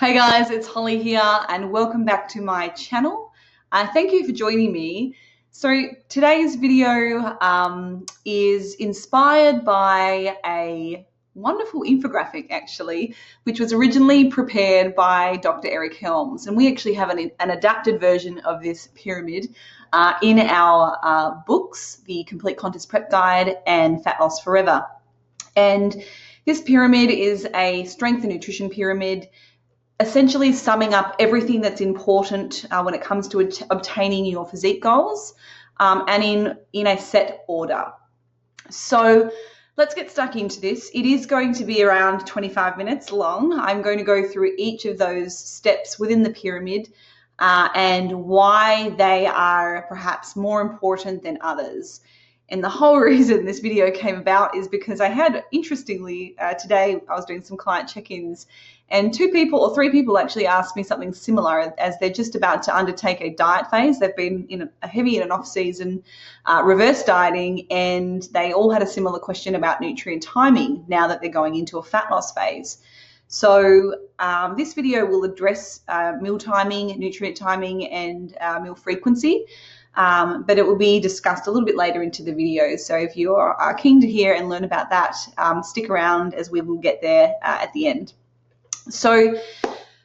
Hey guys, it's Holly here and welcome back to my channel. Thank you for joining me. So today's video is inspired by a wonderful infographic actually, which was originally prepared by Dr. Eric Helms. And we actually have an adapted version of this pyramid in our books, The Complete Contest Prep Guide and Fat Loss Forever. And this pyramid is a strength and nutrition pyramid, essentially summing up everything that's important when it comes to obtaining your physique goals and in a set order. So let's get stuck into this. It is going to be around 25 minutes long. I'm going to go through each of those steps within the pyramid and why they are perhaps more important than others. And the whole reason this video came about is because I had, interestingly, today I was doing some client check-ins and 2 people or 3 people actually asked me something similar as they're just about to undertake a diet phase. They've been in a heavy in an off-season reverse dieting, and they all had a similar question about nutrient timing now that they're going into a fat loss phase. So this video will address meal timing, nutrient timing, and meal frequency. But it will be discussed a little bit later into the video. So if you are keen to hear and learn about that, stick around as we will get there at the end. So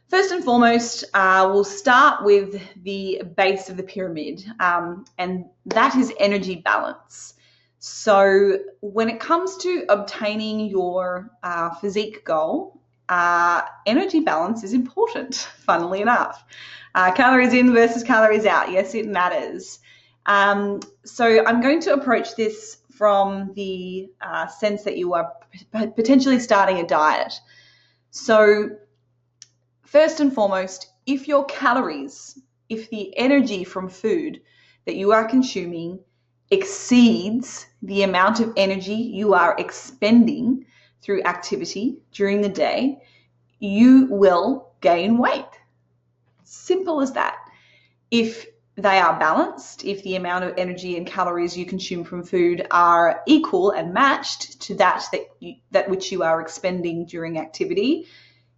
first and foremost, we'll start with the base of the pyramid, and that is energy balance. So when it comes to obtaining your physique goal, energy balance is important, funnily enough. Calories in versus calories out. Yes, it matters. So I'm going to approach this from the sense that you are potentially starting a diet. So first and foremost, if your calories, if the energy from food that you are consuming exceeds the amount of energy you are expending through activity during the day, you will gain weight. Simple as that. If they are balanced, if the amount of energy and calories you consume from food are equal and matched to that which you are expending during activity,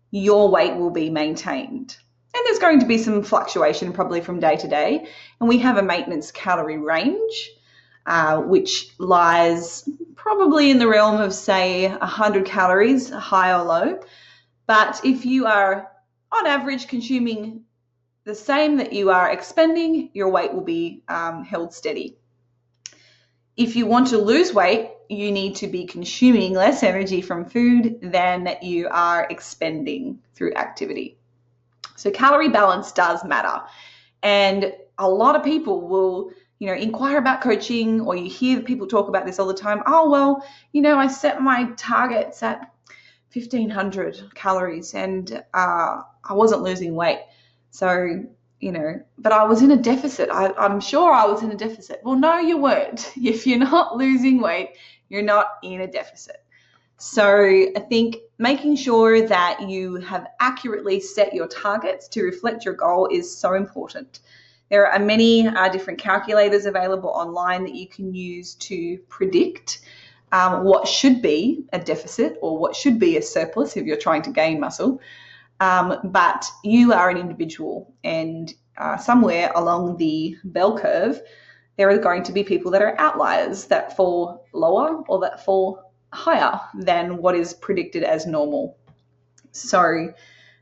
your weight will be maintained. And there's going to be some fluctuation probably from day to day. And we have a maintenance calorie range, which lies probably in the realm of, say, 100 calories, high or low. But if you are on average consuming the same that you are expending, your weight will be held steady. If you want to lose weight, you need to be consuming less energy from food than you are expending through activity. So calorie balance does matter. And a lot of people will, inquire about coaching, or you hear people talk about this all the time. Oh, well, I set my targets at 1,500 calories and I wasn't losing weight. So, but I was in a deficit. I'm sure I was in a deficit. Well, no, you weren't. If you're not losing weight, you're not in a deficit. So I think making sure that you have accurately set your targets to reflect your goal is so important. There are many different calculators available online that you can use to predict what should be a deficit or what should be a surplus if you're trying to gain muscle. But you are an individual, and somewhere along the bell curve, there are going to be people that are outliers that fall lower or that fall higher than what is predicted as normal. So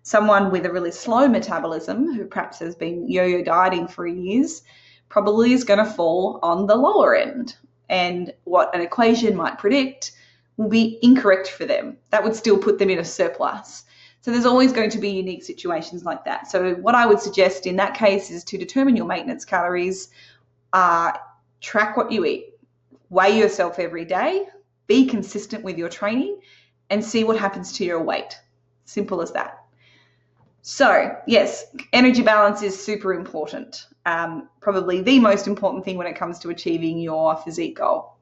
someone with a really slow metabolism who perhaps has been yo-yo dieting for years probably is going to fall on the lower end. And what an equation might predict will be incorrect for them. That would still put them in a surplus. So there's always going to be unique situations like that. So what I would suggest in that case is to determine your maintenance calories, track what you eat, weigh yourself every day, be consistent with your training, and see what happens to your weight. Simple as that. So yes, energy balance is super important. Probably the most important thing when it comes to achieving your physique goal.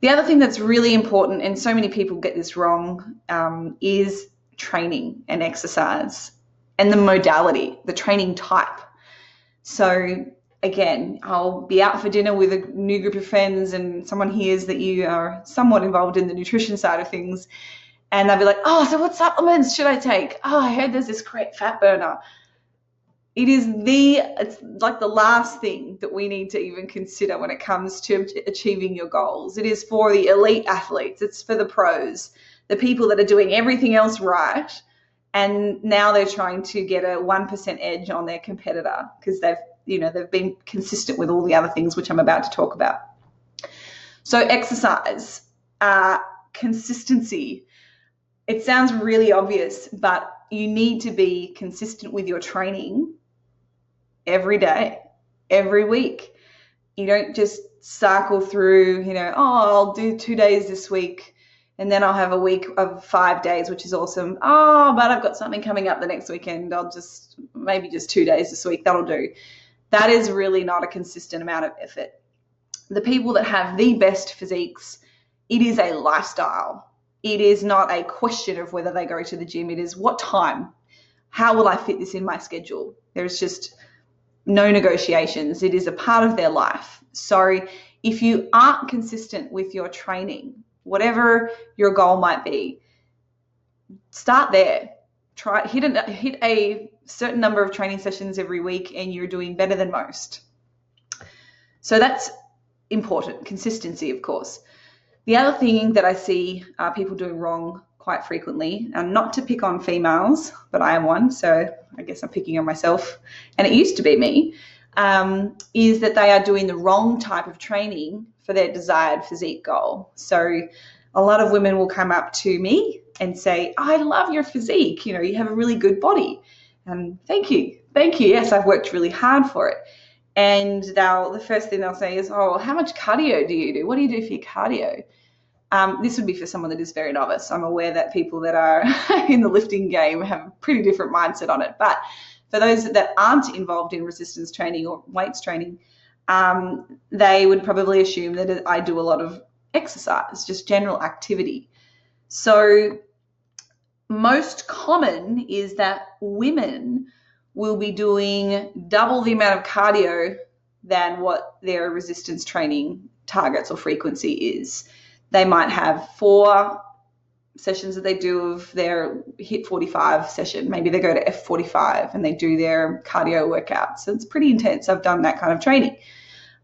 The other thing that's really important, and so many people get this wrong, is training and exercise and the modality, the training type. So again, I'll be out for dinner with a new group of friends and someone hears that you are somewhat involved in the nutrition side of things, And they'll be like, oh, so what supplements should I take? Oh, I heard there's this great fat burner. It's like the last thing that we need to even consider when it comes to achieving your goals. It is for the elite athletes. It's for the pros, the people that are doing everything else right. And now they're trying to get a 1% edge on their competitor because they've been consistent with all the other things which I'm about to talk about. So exercise, consistency. It sounds really obvious, but you need to be consistent with your training every day, every week. You don't just cycle through, I'll do 2 days this week and then I'll have a week of 5 days, which is awesome. Oh, but I've got something coming up the next weekend. I'll maybe just 2 days this week. That'll do. That is really not a consistent amount of effort. The people that have the best physiques, it is a lifestyle. It is not a question of whether they go to the gym. It is what time. How will I fit this in my schedule? There's just no negotiations. It is a part of their life. So if you aren't consistent with your training, whatever your goal might be, start there. Hit a certain number of training sessions every week and you're doing better than most. So that's important. Consistency, of course. The other thing that I see people doing wrong quite frequently, and not to pick on females, but I am one, so I guess I'm picking on myself, and it used to be me, is that they are doing the wrong type of training for their desired physique goal. So a lot of women will come up to me and say, I love your physique, you have a really good body. And thank you. Yes, I've worked really hard for it. And the first thing they'll say is, oh, how much cardio do you do? What do you do for your cardio? This would be for someone that is very novice. I'm aware that people that are in the lifting game have a pretty different mindset on it. But for those that aren't involved in resistance training or weights training, they would probably assume that I do a lot of exercise, just general activity. So most common is that women will be doing double the amount of cardio than what their resistance training targets or frequency is. They might have 4 sessions that they do of their HIIT 45 session. Maybe they go to F45 and they do their cardio workouts. So it's pretty intense. I've done that kind of training.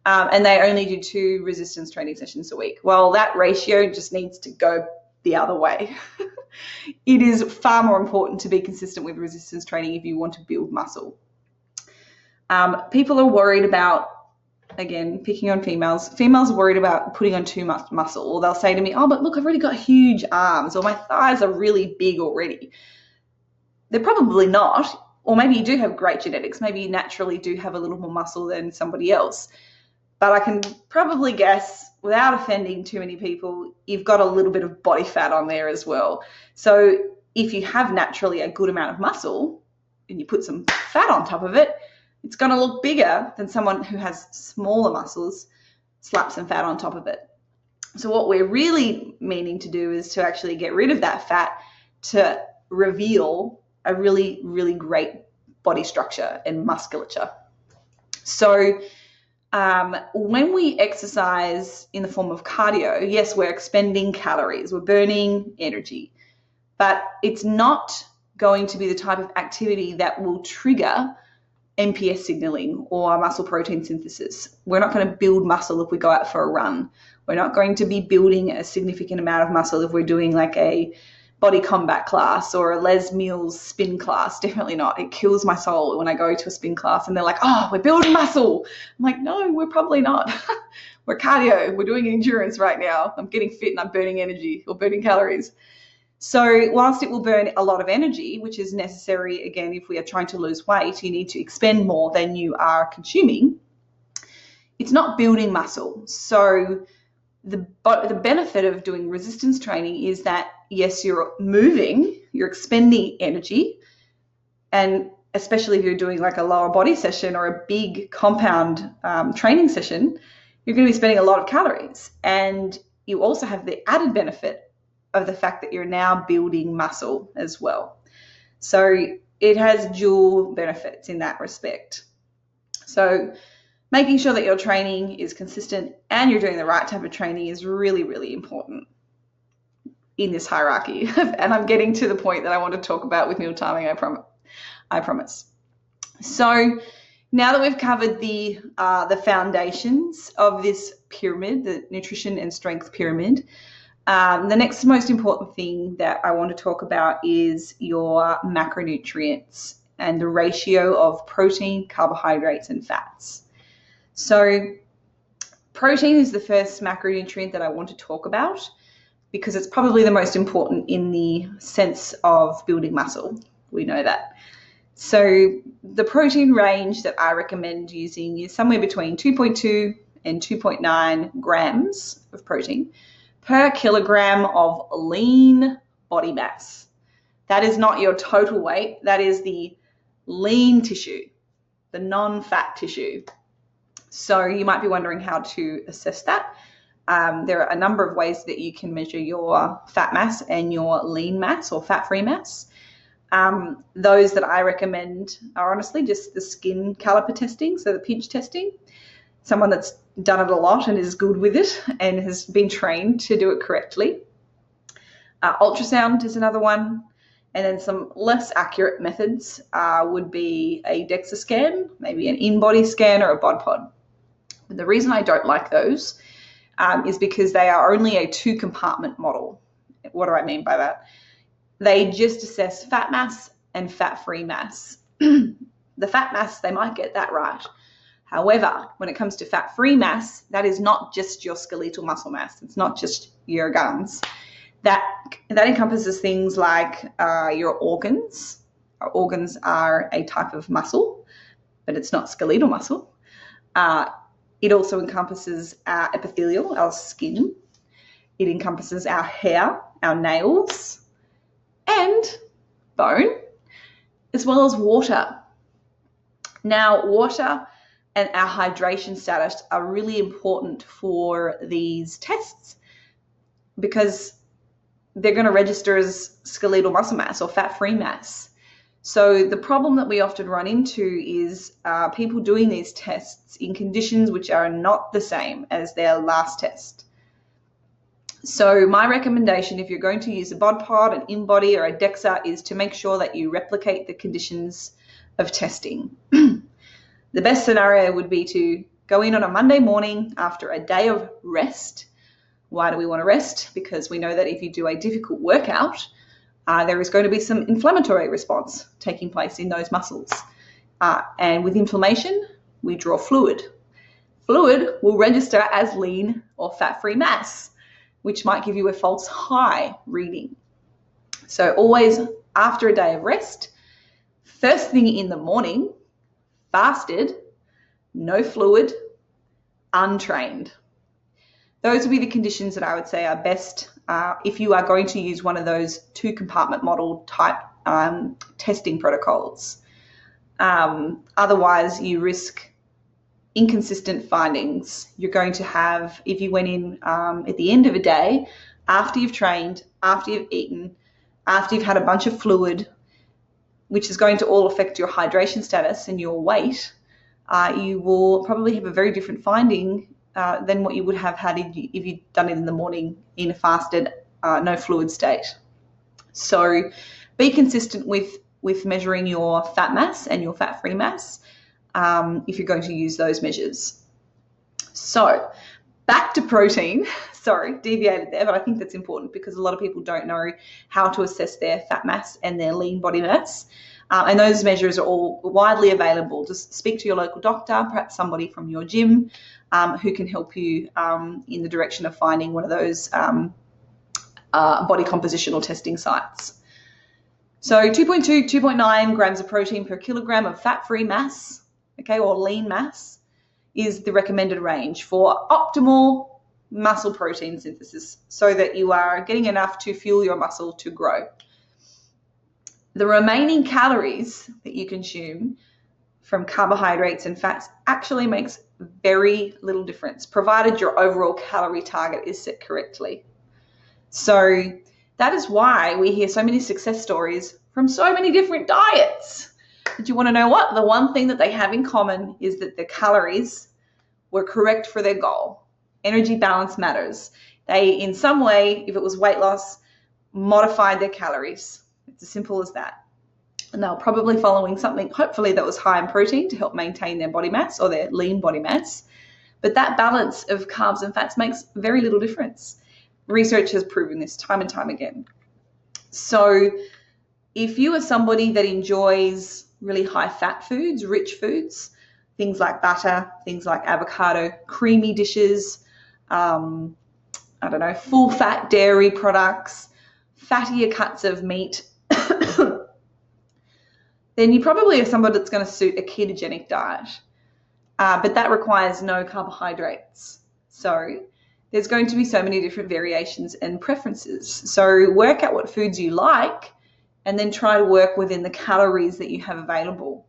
And they only do 2 resistance training sessions a week. Well, that ratio just needs to go the other way. It is far more important to be consistent with resistance training if you want to build muscle. People are worried about, again, picking on females are worried about putting on too much muscle, or they'll say to me, oh, but look, I've already got huge arms, or my thighs are really big already. They're probably not, or maybe you do have great genetics. Maybe you naturally do have a little more muscle than somebody else. But I can probably guess, without offending too many people, you've got a little bit of body fat on there as well. So if you have naturally a good amount of muscle and you put some fat on top of it, it's going to look bigger than someone who has smaller muscles, slap some fat on top of it. So what we're really meaning to do is to actually get rid of that fat to reveal a really, really great body structure and musculature. So when we exercise in the form of cardio, yes, we're expending calories, we're burning energy, but it's not going to be the type of activity that will trigger MPS signaling or muscle protein synthesis. We're not going to build muscle if we go out for a run. We're not going to be building a significant amount of muscle if we're doing like a body combat class or a Les Mills spin class. Definitely not. It kills my soul when I go to a spin class and they're like, oh, we're building muscle. I'm like, no, we're probably not. We're cardio. We're doing endurance right now. I'm getting fit and I'm burning energy or burning calories. So whilst it will burn a lot of energy, which is necessary, again, if we are trying to lose weight, you need to expend more than you are consuming. It's not building muscle. So the benefit of doing resistance training is that, yes, you're moving, you're expending energy, and especially if you're doing like a lower body session or a big compound training session, you're going to be spending a lot of calories. And you also have the added benefit of the fact that you're now building muscle as well. So it has dual benefits in that respect. So making sure that your training is consistent and you're doing the right type of training is really, really important. in this hierarchy. And I'm getting to the point that I want to talk about with meal timing, I promise. So now that we've covered the foundations of this pyramid, the nutrition and strength pyramid, the next most important thing that I want to talk about is your macronutrients and the ratio of protein, carbohydrates, and fats. So protein is the first macronutrient that I want to talk about because it's probably the most important in the sense of building muscle. We know that. So the protein range that I recommend using is somewhere between 2.2 and 2.9 grams of protein per kilogram of lean body mass. That is not your total weight. That is the lean tissue, the non-fat tissue. So you might be wondering how to assess that. There are a number of ways that you can measure your fat mass and your lean mass or fat-free mass. Those that I recommend are honestly just the skin caliper testing, so the pinch testing. Someone that's done it a lot and is good with it and has been trained to do it correctly. Ultrasound is another one. And then some less accurate methods would be a DEXA scan, maybe an in-body scan or a bod pod. But the reason I don't like those is because they are only a two-compartment model. What do I mean by that? They just assess fat mass and fat-free mass. The fat mass, they might get that right. However, when it comes to fat-free mass, that is not just your skeletal muscle mass. It's not just your guns. That encompasses things like your organs. Our organs are a type of muscle, but it's not skeletal muscle. It also encompasses our epithelial, our skin. It encompasses our hair, our nails, and bone, as well as water. Now, water and our hydration status are really important for these tests because they're going to register as skeletal muscle mass or fat-free mass. So the problem that we often run into is people doing these tests in conditions which are not the same as their last test. So my recommendation, if you're going to use a bod pod, an in-body, or a DEXA, is to make sure that you replicate the conditions of testing. The best scenario would be to go in on a Monday morning after a day of rest. Why do we want to rest? Because we know that if you do a difficult workout, there is going to be some inflammatory response taking place in those muscles. And with inflammation, we draw fluid. Fluid will register as lean or fat-free mass, which might give you a false high reading. So always after a day of rest, first thing in the morning, fasted, no fluid, untrained. Those would be the conditions that I would say are best if you are going to use one of those two-compartment model type testing protocols. Otherwise, you risk inconsistent findings. You're going to have, if you went in at the end of a day, after you've trained, after you've eaten, after you've had a bunch of fluid, which is going to all affect your hydration status and your weight, you will probably have a very different finding than what you would have had if you'd done it in the morning in a fasted, no fluid state. So be consistent with measuring your fat mass and your fat-free mass if you're going to use those measures. So back to protein. Sorry, deviated there, but I think that's important because a lot of people don't know how to assess their fat mass and their lean body mass. And those measures are all widely available. Just speak to your local doctor, perhaps somebody from your gym who can help you in the direction of finding one of those body compositional testing sites. So 2.2, 2.9 grams of protein per kilogram of fat-free mass, okay, or lean mass, is the recommended range for optimal muscle protein synthesis so that you are getting enough to fuel your muscle to grow. The remaining calories that you consume from carbohydrates and fats actually makes very little difference, provided your overall calorie target is set correctly. So that is why we hear so many success stories from so many different diets. But you want to know what? The one thing that they have in common is that the calories were correct for their goal. Energy balance matters. They, in some way, if it was weight loss, modified their calories. It's as simple as that. And they were probably following something, hopefully, that was high in protein to help maintain their body mass or their lean body mass. But that balance of carbs and fats makes very little difference. Research has proven this time and time again. So if you are somebody that enjoys really high fat foods, rich foods, things like butter, things like avocado, creamy dishes, full fat dairy products, fattier cuts of meat, then you probably are somebody that's going to suit a ketogenic diet. But that requires no carbohydrates. So there's going to be so many different variations and preferences. So work out what foods you like and then try to work within the calories that you have available.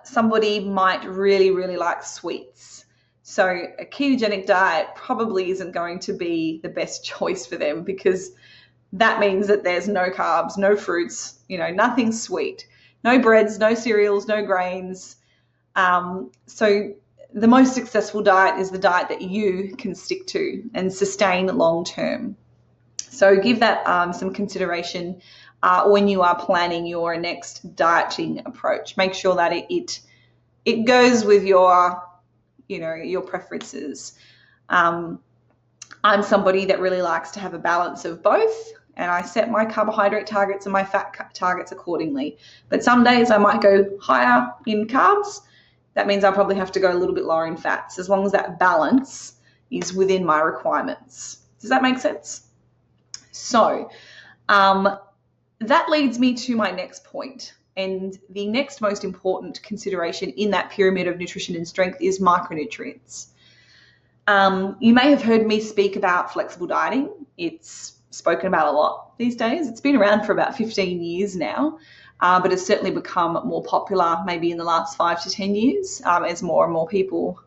Somebody might really, really like sweets. So a ketogenic diet probably isn't going to be the best choice for them, because that means that there's no carbs, no fruits, nothing sweet, no breads, no cereals, no grains. So the most successful diet is the diet that you can stick to and sustain long term. So give that some consideration when you are planning your next dieting approach. Make sure that it goes with your preferences. I'm somebody that really likes to have a balance of both, and I set my carbohydrate targets and my fat targets accordingly. But some days I might go higher in carbs. That means I'll probably have to go a little bit lower in fats, as long as that balance is within my requirements. Does that make sense? So that leads me to my next point. And the next most important consideration in that pyramid of nutrition and strength is micronutrients. You may have heard me speak about flexible dieting. It's spoken about a lot these days. It's been around for about 15 years now, but it's certainly become more popular maybe in the last 5 to 10 years as more and more people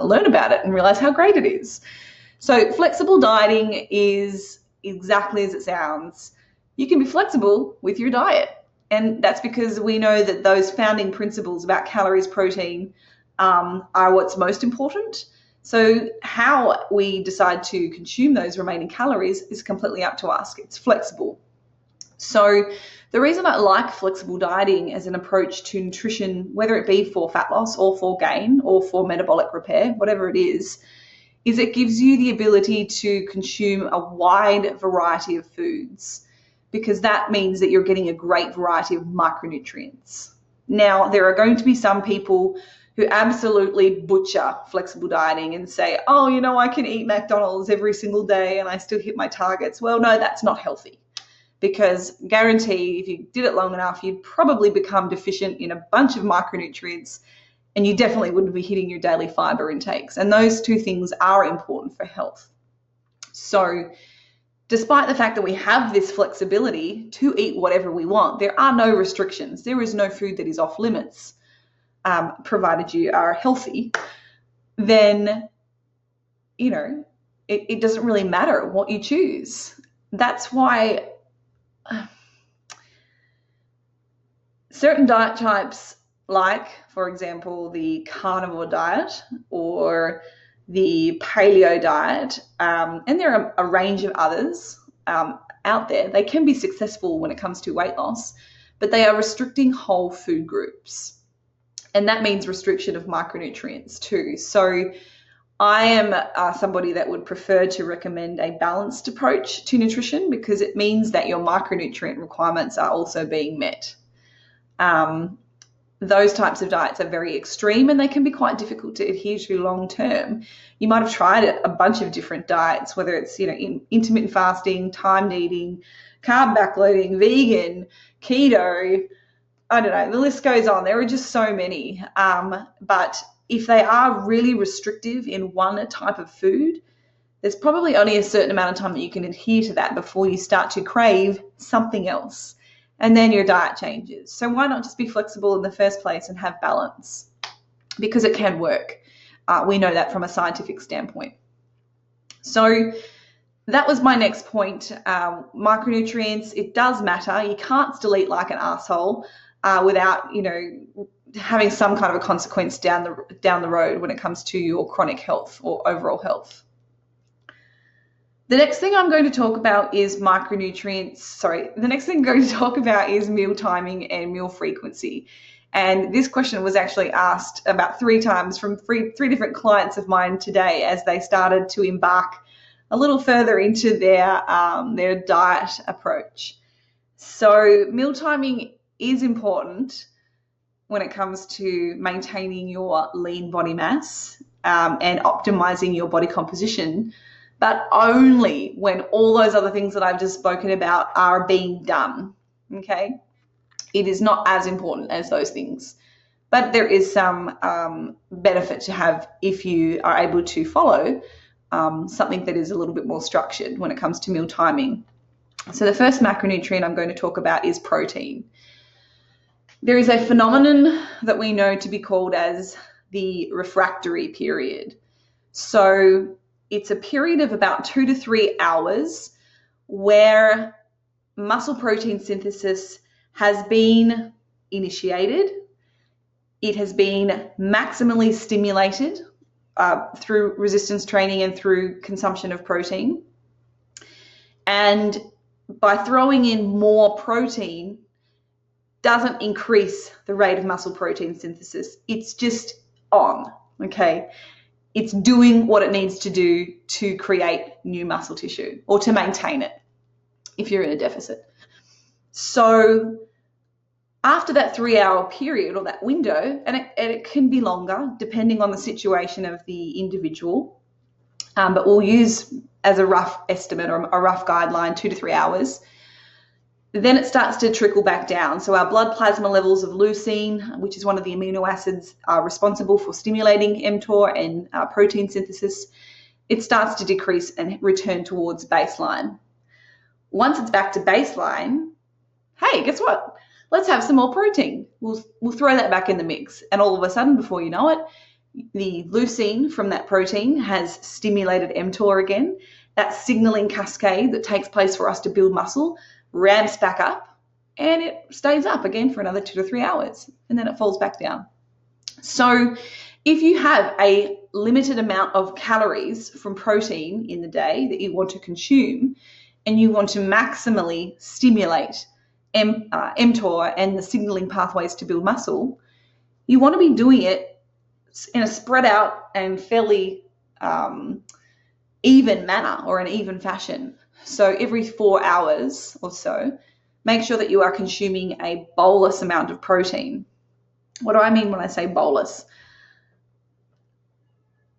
learn about it and realize how great it is. So flexible dieting is exactly as it sounds. You can be flexible with your diet. And that's because we know that those founding principles about calories, protein are what's most important. So how we decide to consume those remaining calories is completely up to us. It's flexible. So the reason I like flexible dieting as an approach to nutrition, whether it be for fat loss or for gain or for metabolic repair, whatever it is it gives you the ability to consume a wide variety of foods, because that means that you're getting a great variety of micronutrients. Now, there are going to be some people who absolutely butcher flexible dieting and say, oh, I can eat McDonald's every single day and I still hit my targets. Well, no, that's not healthy, because guarantee if you did it long enough, you'd probably become deficient in a bunch of micronutrients, and you definitely wouldn't be hitting your daily fiber intakes. And those two things are important for health. So despite the fact that we have this flexibility to eat whatever we want, there are no restrictions. There is no food that is off limits, provided you are healthy. Then, it doesn't really matter what you choose. That's why certain diet types, like, for example, the carnivore diet or the paleo diet, and there are a range of others out there, they can be successful when it comes to weight loss, but they are restricting whole food groups. And that means restriction of micronutrients too. So I am somebody that would prefer to recommend a balanced approach to nutrition, because it means that your micronutrient requirements are also being met. Those types of diets are very extreme and they can be quite difficult to adhere to long term. You might have tried a bunch of different diets, whether it's intermittent fasting, timed eating, carb backloading, vegan, keto, I don't know, the list goes on. There are just so many. But if they are really restrictive in one type of food, there's probably only a certain amount of time that you can adhere to that before you start to crave something else. And then your diet changes. So why not just be flexible in the first place and have balance? Because it can work. We know that from a scientific standpoint. So that was my next point. Micronutrients, it does matter. You can't still eat like an asshole without, having some kind of a consequence down the road when it comes to your chronic health or overall health. The next thing I'm going to talk about is micronutrients. Sorry, the next thing I'm going to talk about is meal timing and meal frequency. And this question was actually asked about 3 times from three different clients of mine today as they started to embark a little further into their diet approach. So meal timing is important when it comes to maintaining your lean body mass and optimizing your body composition, but only when all those other things that I've just spoken about are being done. Okay, it is not as important as those things, but there is some benefit to have if you are able to follow something that is a little bit more structured when it comes to meal timing. So the first macronutrient I'm going to talk about is protein. There is a phenomenon that we know to be called as the refractory period. So it's a period of about 2 to 3 hours where muscle protein synthesis has been initiated. It has been maximally stimulated through resistance training and through consumption of protein. And by throwing in more protein doesn't increase the rate of muscle protein synthesis. It's just on, okay? It's doing what it needs to do to create new muscle tissue or to maintain it if you're in a deficit. So after that 3-hour period or that window, and it can be longer depending on the situation of the individual, but we'll use as a rough estimate or a rough guideline 2 to 3 hours, then it starts to trickle back down. So our blood plasma levels of leucine, which is one of the amino acids responsible for stimulating mTOR and protein synthesis, it starts to decrease and return towards baseline. Once it's back to baseline, hey, guess what? Let's have some more protein. We'll throw that back in the mix. And all of a sudden, before you know it, the leucine from that protein has stimulated mTOR again. That signaling cascade that takes place for us to build muscle ramps back up and it stays up again for another 2 to 3 hours and then it falls back down. So if you have a limited amount of calories from protein in the day that you want to consume and you want to maximally stimulate mTOR and the signaling pathways to build muscle, you want to be doing it in a spread out and fairly even manner or an even fashion. So every 4 hours or so, make sure that you are consuming a bolus amount of protein. What do I mean when I say bolus?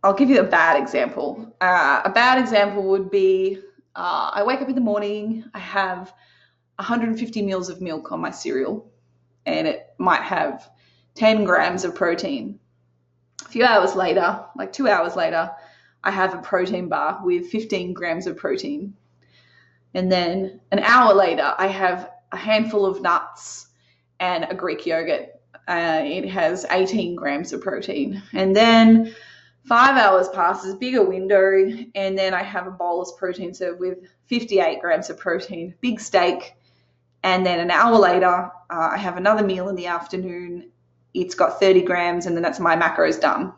I'll give you a bad example. A bad example would be I wake up in the morning, I have 150 mils of milk on my cereal, and it might have 10 grams of protein. A few hours later, like 2 hours later, I have a protein bar with 15 grams of protein. And then an hour later, I have a handful of nuts and a Greek yogurt. It has 18 grams of protein. And then 5 hours passes, bigger window, and then I have a bolus protein served with 58 grams of protein, big steak. And then an hour later, I have another meal in the afternoon. It's got 30 grams, and then that's my macros done.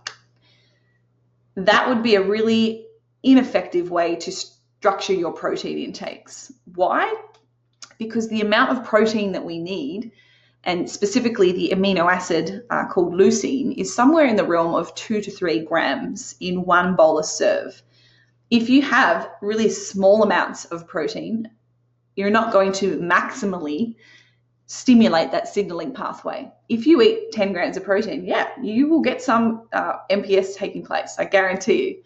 That would be a really ineffective way to structure your protein intakes. Why? Because the amount of protein that we need, and specifically the amino acid called leucine, is somewhere in the realm of 2 to 3 grams in one bolus serve. If you have really small amounts of protein, you're not going to maximally stimulate that signaling pathway. If you eat 10 grams of protein, yeah, you will get some MPS taking place, I guarantee you.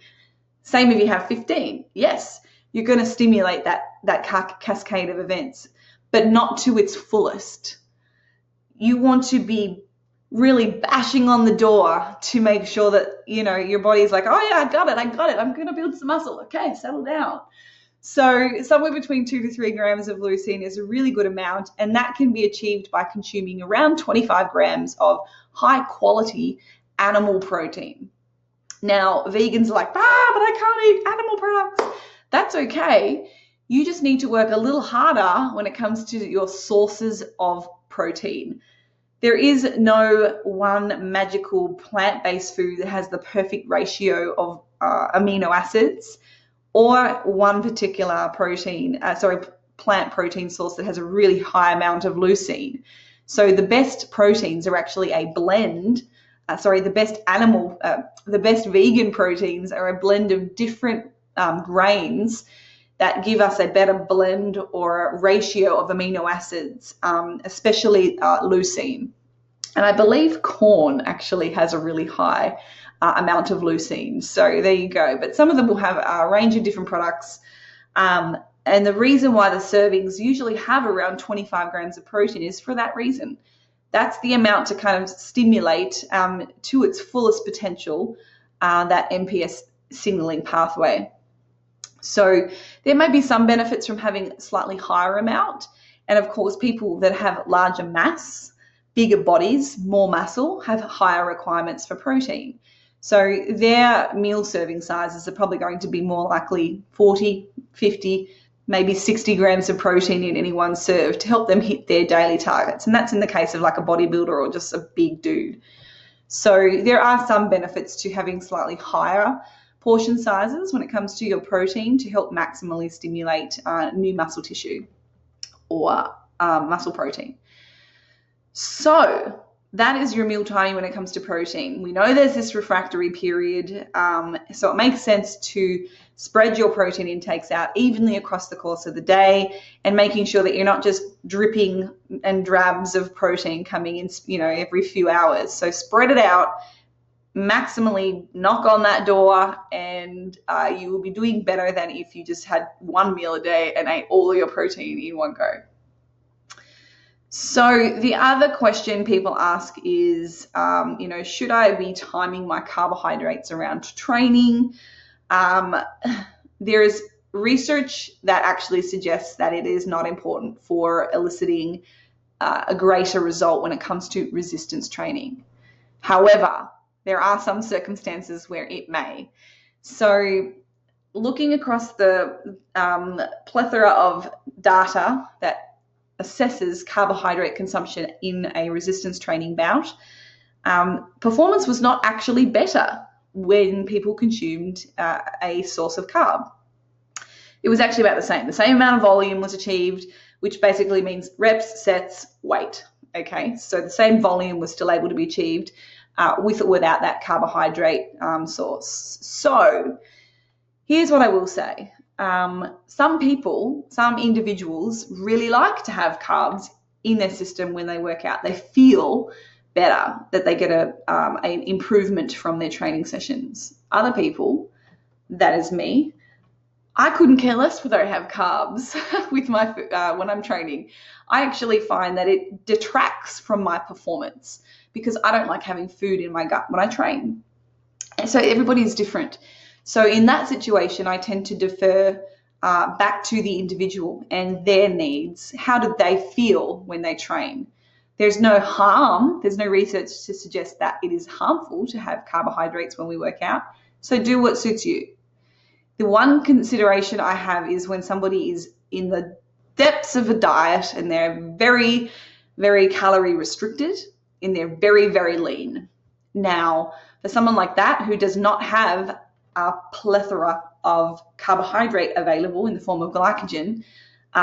Same if you have 15. Yes, you're going to stimulate that cascade of events, but not to its fullest. You want to be really bashing on the door to make sure that, your body's like, oh yeah, I got it. I'm going to build some muscle. Okay, settle down. So somewhere between 2 to 3 grams of leucine is a really good amount, and that can be achieved by consuming around 25 grams of high quality animal protein. Now, vegans are like, but I can't eat animal products. That's okay. You just need to work a little harder when it comes to your sources of protein. There is no one magical plant-based food that has the perfect ratio of amino acids or one particular plant protein source that has a really high amount of leucine. So the best proteins are actually a blend. The best vegan proteins are a blend of different grains that give us a better blend or ratio of amino acids, especially leucine. And I believe corn actually has a really high amount of leucine. So there you go. But some of them will have a range of different products. And the reason why the servings usually have around 25 grams of protein is for that reason. That's the amount to kind of stimulate to its fullest potential that MPS signaling pathway. So there may be some benefits from having a slightly higher amount. And of course, people that have larger mass, bigger bodies, more muscle, have higher requirements for protein. So their meal serving sizes are probably going to be more likely 40, 50, maybe 60 grams of protein in any one serve to help them hit their daily targets. And that's in the case of like a bodybuilder or just a big dude. So there are some benefits to having slightly higher portion sizes when it comes to your protein to help maximally stimulate new muscle tissue or muscle protein. So that is your meal timing when it comes to protein. We know there's this refractory period, so it makes sense to spread your protein intakes out evenly across the course of the day and making sure that you're not just dripping and drabs of protein coming in, every few hours. So spread it out, maximally knock on that door, and you will be doing better than if you just had one meal a day and ate all of your protein in one go. So the other question people ask is, should I be timing my carbohydrates around training? There is research that actually suggests that it is not important for eliciting a greater result when it comes to resistance training. However, there are some circumstances where it may. So looking across the plethora of data that assesses carbohydrate consumption in a resistance training bout, performance was not actually better when people consumed a source of carb. It was actually about the same. The same amount of volume was achieved, which basically means reps, sets, weight. Okay, so the same volume was still able to be achieved with or without that carbohydrate source. So here's what I will say. Some individuals really like to have carbs in their system when they work out. They feel better, that they get an improvement from their training sessions. Other people, that is me, I couldn't care less whether I have carbs with my when I'm training. I actually find that it detracts from my performance because I don't like having food in my gut when I train. So everybody is different. So in that situation, I tend to defer back to the individual and their needs. How did they feel when they train? There's no harm. There's no research to suggest that it is harmful to have carbohydrates when we work out. So do what suits you. The one consideration I have is when somebody is in the depths of a diet and they're very, very calorie restricted and they're very, very lean. Now, for someone like that who does not have a plethora of carbohydrate available in the form of glycogen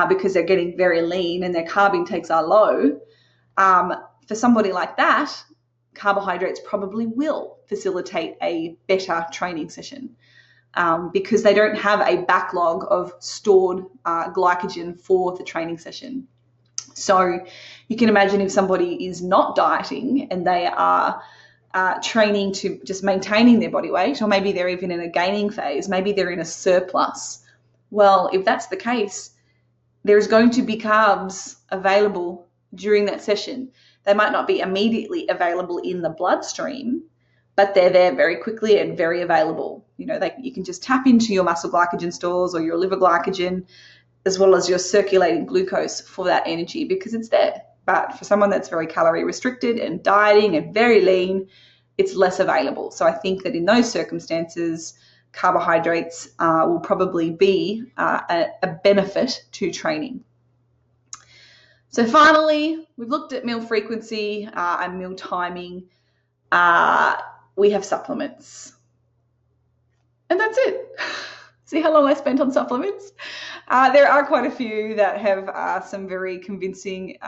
because they're getting very lean and their carb intakes are low, for somebody like that, carbohydrates probably will facilitate a better training session because they don't have a backlog of stored glycogen for the training session. So you can imagine if somebody is not dieting and they are training to just maintaining their body weight, or maybe they're even in a gaining phase, maybe they're in a surplus. Well, if that's the case, there's going to be carbs available during that session. They might not be immediately available in the bloodstream, but they're there very quickly and very available. You can just tap into your muscle glycogen stores or your liver glycogen, as well as your circulating glucose for that energy because it's there. But for someone that's very calorie restricted and dieting and very lean, it's less available. So I think that in those circumstances, carbohydrates will probably be a benefit to training. So finally, we've looked at meal frequency and meal timing. We have supplements. And that's it. See how long I spent on supplements? There are quite a few that have some very convincing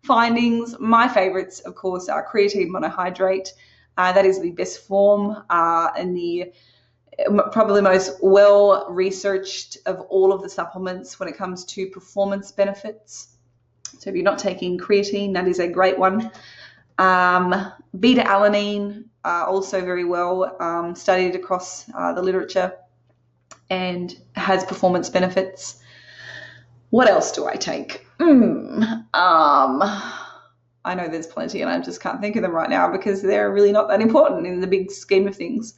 findings. My favorites, of course, are creatine monohydrate. That is the best form and the probably most well-researched of all of the supplements when it comes to performance benefits. So if you're not taking creatine, that is a great one. Beta-alanine, also very well studied across the literature and has performance benefits. What else do I take? I know there's plenty and I just can't think of them right now because they're really not that important in the big scheme of things.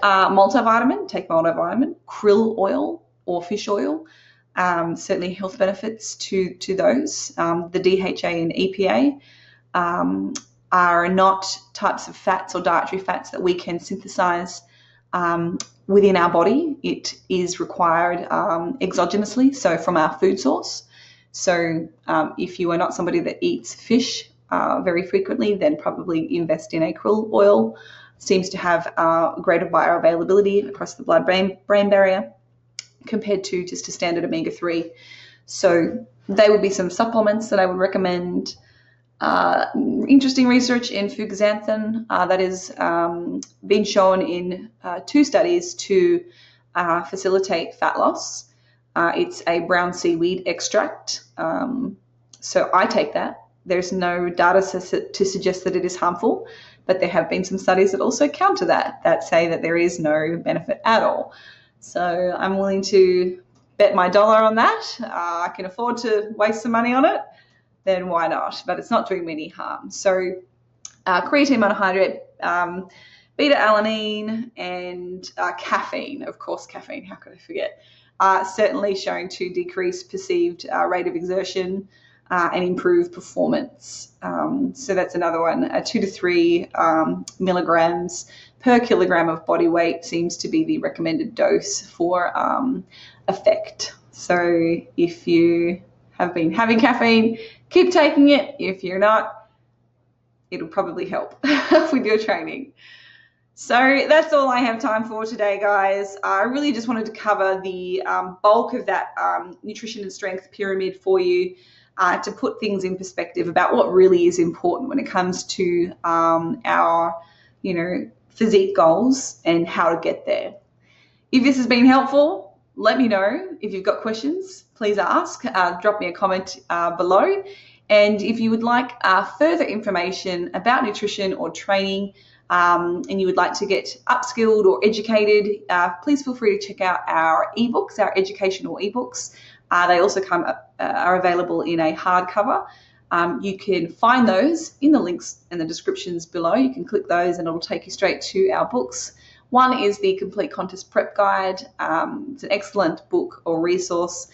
Multivitamin, take multivitamin. Krill oil or fish oil, certainly health benefits to those. The DHA and EPA are not types of fats or dietary fats that we can synthesize within our body. It is required exogenously, so from our food source. So if you are not somebody that eats fish very frequently, then probably invest in a krill oil. Seems to have greater bioavailability across the blood-brain barrier compared to just a standard omega-3. So they would be some supplements that I would recommend. Interesting research in fugaxanthin that has been shown in 2 studies to facilitate fat loss. It's a brown seaweed extract. So I take that. There's no data to suggest that it is harmful, but there have been some studies that also counter that say that there is no benefit at all. So I'm willing to bet my dollar on that. I can afford to waste some money on it, then why not? But it's not doing me any harm. So creatine monohydrate, beta-alanine, and caffeine. Of course, caffeine, how could I forget? Certainly shown to decrease perceived rate of exertion and improve performance. So that's another one. 2 to 3 milligrams per kilogram of body weight seems to be the recommended dose for effect. So if you have been having caffeine, keep taking it. If you're not, it'll probably help with your training. So that's all I have time for today, guys. I really just wanted to cover the bulk of that nutrition and strength pyramid for you to put things in perspective about what really is important when it comes to our, physique goals and how to get there. If this has been helpful, let me know. If you've got questions, please ask. Drop me a comment below. And if you would like further information about nutrition or training, and you would like to get upskilled or educated, please feel free to check out our ebooks, our educational ebooks. They also are available in a hardcover. You can find those in the links and the descriptions below. You can click those and it'll take you straight to our books. One is the Complete Contest Prep Guide. It's an excellent book or resource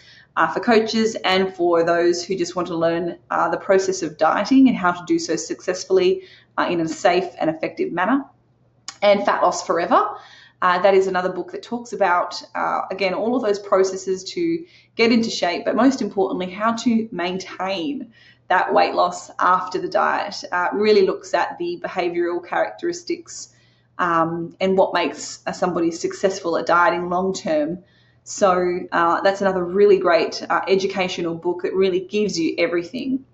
for coaches and for those who just want to learn the process of dieting and how to do so successfully in a safe and effective manner. And Fat Loss Forever. That is another book that talks about, again, all of those processes to get into shape, but most importantly, how to maintain that weight loss after the diet. Really looks at the behavioral characteristics and what makes somebody successful at dieting long term. So that's another really great educational book that really gives you everything.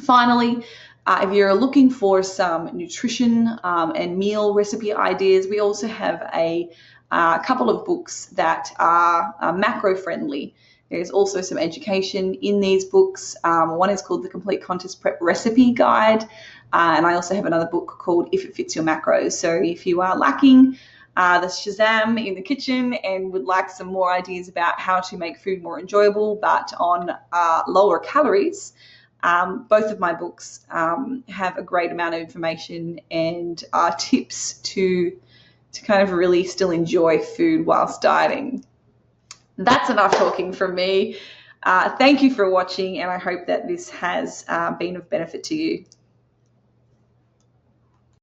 Finally, if you're looking for some nutrition and meal recipe ideas, we also have a couple of books that are macro friendly. There's also some education in these books. One is called the Complete Contest Prep Recipe Guide, and I also have another book called If It Fits Your Macros. So if you are lacking the Shazam in the kitchen and would like some more ideas about how to make food more enjoyable but on lower calories, both of my books have a great amount of information and tips to kind of really still enjoy food whilst dieting. That's enough talking from me. Thank you for watching, and I hope that this has been of benefit to you.